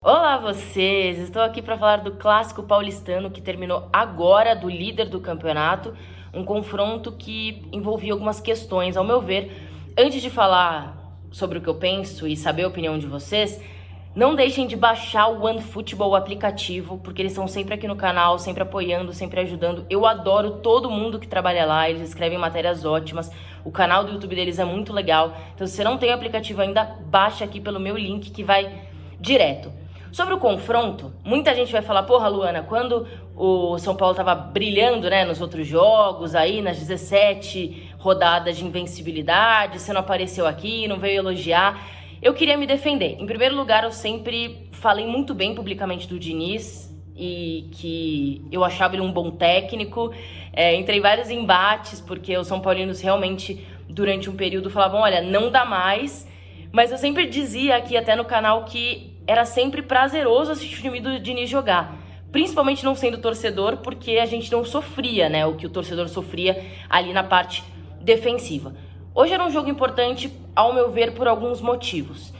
Olá vocês, estou aqui para falar do clássico paulistano que terminou agora, do líder do campeonato, um confronto que envolvia algumas questões, ao meu ver. Antes de falar sobre o que eu penso e saber a opinião de vocês, não deixem de baixar o OneFootball, o aplicativo, porque eles estão sempre aqui no canal, sempre apoiando, sempre ajudando. Eu adoro todo mundo que trabalha lá, eles escrevem matérias ótimas, o canal do YouTube deles é muito legal. Então se você não tem o aplicativo ainda, baixa aqui pelo meu link que vai direto. Sobre o confronto, muita gente vai falar, porra, Luana, quando o São Paulo tava brilhando, né, nos outros jogos, aí nas 17 rodadas de invencibilidade, você não apareceu aqui, não veio elogiar. Eu queria me defender. Em primeiro lugar, eu sempre falei muito bem publicamente do Diniz e que eu achava ele um bom técnico. Entrei em vários embates, porque os São Paulinos realmente, durante um período, falavam, olha, não dá mais. Mas eu sempre dizia aqui, até no canal, que era sempre prazeroso assistir o time do Diniz jogar. Principalmente não sendo torcedor, porque a gente não sofria, né? O que o torcedor sofria ali na parte defensiva. Hoje era um jogo importante, ao meu ver, por alguns motivos.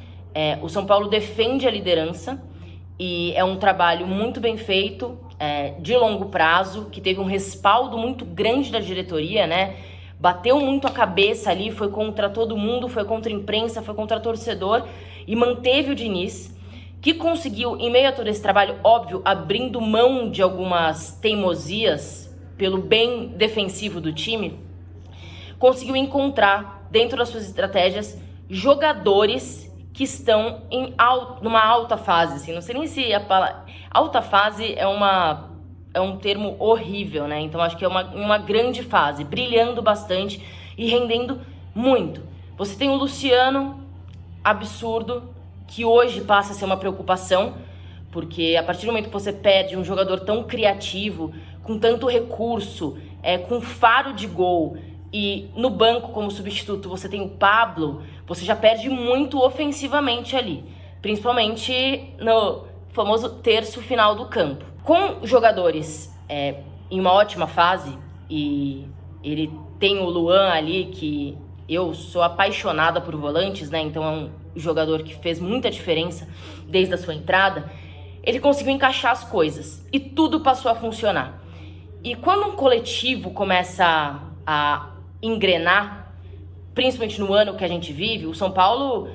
O São Paulo defende a liderança e é um trabalho muito bem feito, de longo prazo, que teve um respaldo muito grande da diretoria, né? Bateu muito a cabeça ali, foi contra todo mundo, foi contra a imprensa, foi contra o torcedor e manteve o Diniz, que conseguiu, em meio a todo esse trabalho, óbvio, abrindo mão de algumas teimosias pelo bem defensivo do time, conseguiu encontrar, dentro das suas estratégias, jogadores que estão numa alta fase. Assim, não sei nem se a palavra... Alta fase é um termo horrível, né? Então acho que é uma grande fase, brilhando bastante e rendendo muito. Você tem o Luciano, absurdo, que hoje passa a ser uma preocupação, porque a partir do momento que você perde um jogador tão criativo, com tanto recurso, com faro de gol, e no banco como substituto você tem o Pablo, você já perde muito ofensivamente ali, principalmente no famoso terço final do campo. Com jogadores em uma ótima fase, e ele tem o Luan ali, que eu sou apaixonada por volantes, né? Então é um jogador que fez muita diferença desde a sua entrada. Ele conseguiu encaixar as coisas e tudo passou a funcionar. E quando um coletivo começa a engrenar, principalmente no ano que a gente vive, o São Paulo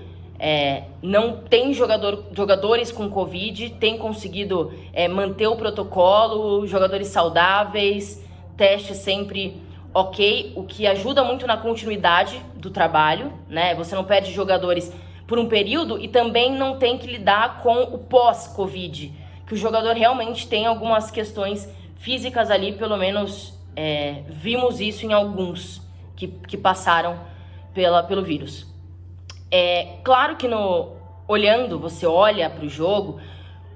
não tem jogadores com Covid, tem conseguido manter o protocolo, jogadores saudáveis, testes sempre ok, o que ajuda muito na continuidade do trabalho, né? Você não perde jogadores por um período e também não tem que lidar com o pós-Covid, que o jogador realmente tem algumas questões físicas ali, pelo menos vimos isso em alguns que passaram pelo vírus. Claro que você olha para o jogo,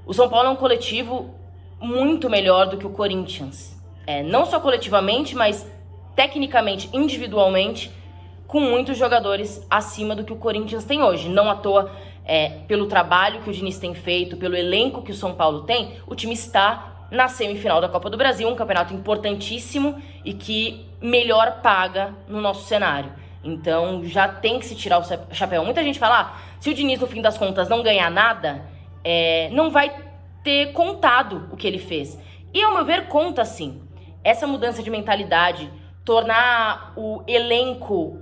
o São Paulo é um coletivo muito melhor do que o Corinthians. Não só coletivamente, mas tecnicamente, individualmente, com muitos jogadores acima do que o Corinthians tem hoje. Não à toa, pelo trabalho que o Diniz tem feito, pelo elenco que o São Paulo tem, o time está na semifinal da Copa do Brasil, um campeonato importantíssimo e que melhor paga no nosso cenário. Então já tem que se tirar o chapéu. Muita gente fala, se o Diniz no fim das contas não ganhar nada, não vai ter contado o que ele fez. E ao meu ver, conta sim. Essa mudança de mentalidade, tornar o elenco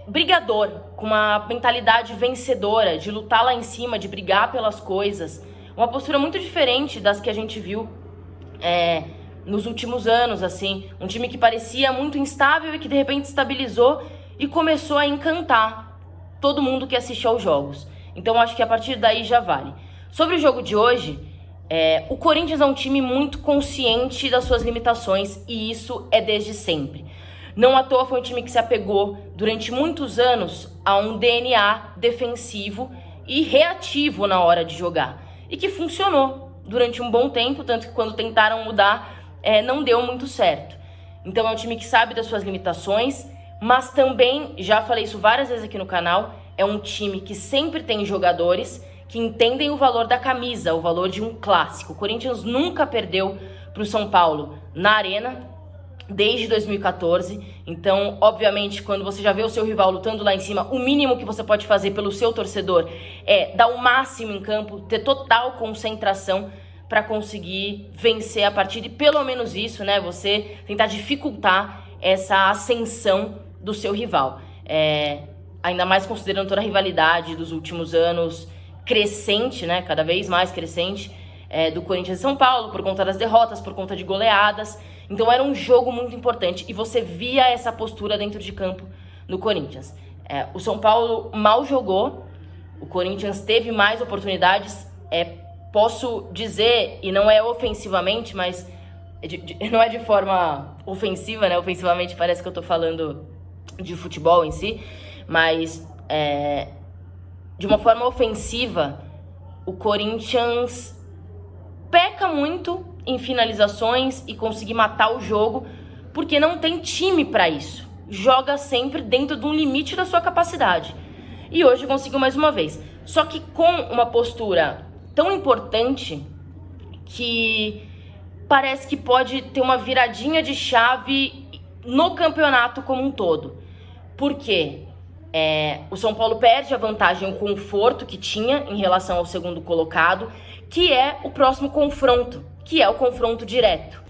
brigador, com uma mentalidade vencedora, de lutar lá em cima, de brigar pelas coisas. Uma postura muito diferente das que a gente viu nos últimos anos, assim. Um time que parecia muito instável e que de repente estabilizou e começou a encantar todo mundo que assiste aos jogos. Então acho que a partir daí já vale. Sobre o jogo de hoje, o Corinthians é um time muito consciente das suas limitações e isso é desde sempre. Não à toa foi um time que se apegou durante muitos anos a um DNA defensivo e reativo na hora de jogar. E que funcionou durante um bom tempo, tanto que quando tentaram mudar, não deu muito certo. Então é um time que sabe das suas limitações, mas também, já falei isso várias vezes aqui no canal, é um time que sempre tem jogadores que entendem o valor da camisa, o valor de um clássico. O Corinthians nunca perdeu para o São Paulo na Arena desde 2014. Então, obviamente, quando você já vê o seu rival lutando lá em cima, o mínimo que você pode fazer pelo seu torcedor é dar o máximo em campo, ter total concentração para conseguir vencer a partida e pelo menos isso, né, você tentar dificultar essa ascensão do seu rival. Ainda mais considerando toda a rivalidade dos últimos anos, crescente, né, cada vez mais crescente, do Corinthians e São Paulo, por conta das derrotas, por conta de goleadas. Então era um jogo muito importante e você via essa postura dentro de campo no Corinthians. O São Paulo mal jogou, o Corinthians teve mais oportunidades, posso dizer, e não é ofensivamente, mas não é de forma ofensiva, né? Ofensivamente parece que eu tô falando de futebol em si, mas de uma forma ofensiva, o Corinthians peca muito em finalizações e conseguir matar o jogo, porque não tem time para isso. Joga sempre dentro de um limite da sua capacidade. E hoje conseguiu mais uma vez. Só que com uma postura tão importante que parece que pode ter uma viradinha de chave no campeonato como um todo. Por quê? O São Paulo perde a vantagem, o conforto que tinha em relação ao segundo colocado, que é o próximo confronto, que é o confronto direto.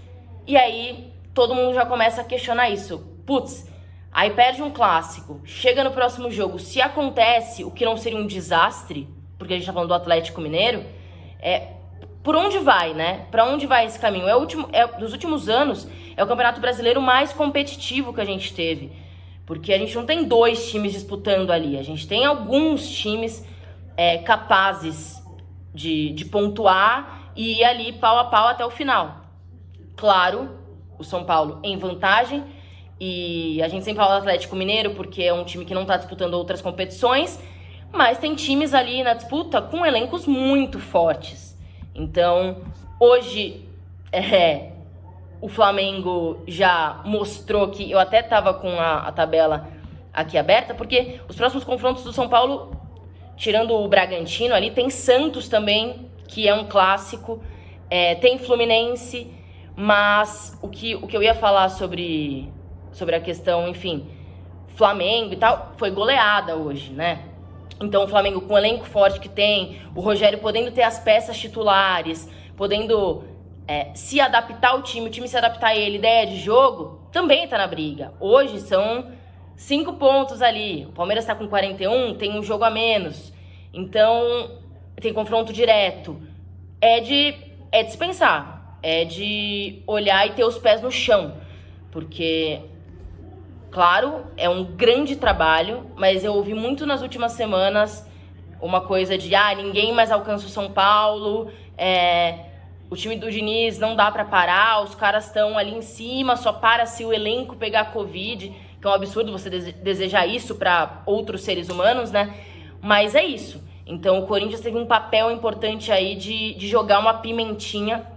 E aí todo mundo já começa a questionar isso. Putz, aí perde um clássico, chega no próximo jogo, se acontece o que não seria um desastre, porque a gente tá falando do Atlético Mineiro, por onde vai, né? Pra onde vai esse caminho? Dos últimos anos, é o Campeonato Brasileiro mais competitivo que a gente teve. Porque a gente não tem 2 times disputando ali. A gente tem alguns times capazes de pontuar e ir ali pau a pau até o final. Claro, o São Paulo em vantagem. E a gente sempre fala do Atlético Mineiro porque é um time que não está disputando outras competições. Mas tem times ali na disputa com elencos muito fortes. Então, hoje, o Flamengo já mostrou que... Eu até estava com a tabela aqui aberta, porque os próximos confrontos do São Paulo, tirando o Bragantino ali, tem Santos também, que é um clássico, tem Fluminense, mas o que eu ia falar sobre a questão, enfim, Flamengo e tal, foi goleada hoje, né? Então o Flamengo com o elenco forte que tem, o Rogério podendo ter as peças titulares, podendo se adaptar ao time, o time se adaptar a ele, ideia de jogo, também tá na briga. Hoje são 5 pontos ali, o Palmeiras tá com 41, tem um jogo a menos, então tem confronto direto. É de se pensar, é de olhar e ter os pés no chão, porque... Claro, é um grande trabalho, mas eu ouvi muito nas últimas semanas uma coisa de ninguém mais alcança o São Paulo, o time do Diniz não dá pra parar, os caras estão ali em cima, só para se o elenco pegar Covid, que é um absurdo você desejar isso pra outros seres humanos, né? Mas é isso. Então o Corinthians teve um papel importante aí de jogar uma pimentinha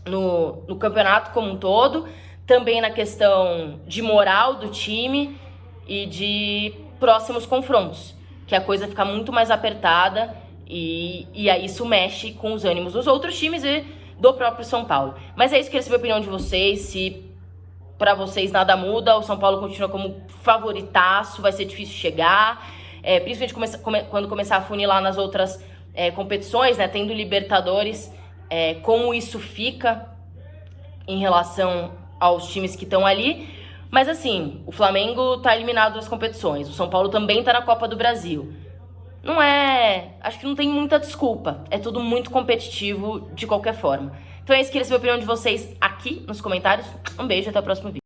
no campeonato como um todo, também na questão de moral do time e de próximos confrontos, que a coisa fica muito mais apertada e aí isso mexe com os ânimos dos outros times e do próprio São Paulo. Mas é isso, queria saber a opinião de vocês, se pra vocês nada muda, o São Paulo continua como favoritaço, vai ser difícil chegar, principalmente quando começar a funilar nas outras competições, né, tendo Libertadores, como isso fica em relação aos times que estão ali, mas assim, o Flamengo tá eliminado das competições, o São Paulo também tá na Copa do Brasil. Acho que não tem muita desculpa, é tudo muito competitivo de qualquer forma. Então é isso, queria saber a opinião de vocês aqui nos comentários. Um beijo, até o próximo vídeo.